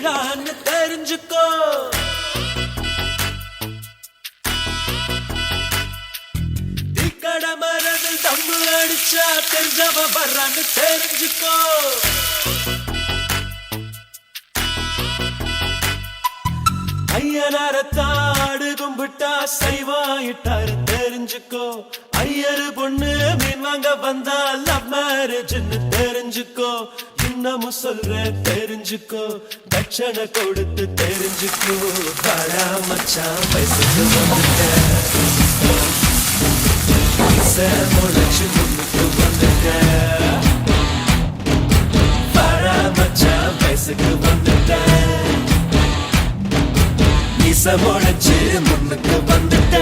விழான்னு தெரிஞ்சுக்கோ. தீக்கட மரத்தில் தம்மு அடிச்சா தெரிஞ்சவ வர்றான்னு தெரிஞ்சுக்கோ. ஐயனாரத்தாடு கும்பிட்டா சைவாயிட்டாரு தெரிஞ்சுக்கோ. ஐயரு பொண்ணு மீன் வாங்க வந்தா லவ் மேரேஜ்னு தெரிஞ்சுக்கோ. இன்னமும் சொல்ற தெரிஞ்சுக்கோ, தட்சணை கொடுத்து தெரிஞ்சுக்கோ. பாடா மச்சான் வயசுக்கு வந்துட்ட, முளைச்சு முன்னுக்கு வந்துட்ட. பாடா மச்சான் வயசுக்கு வந்துட்ட, முளைச்சு முன்னுக்கு வந்துட்ட.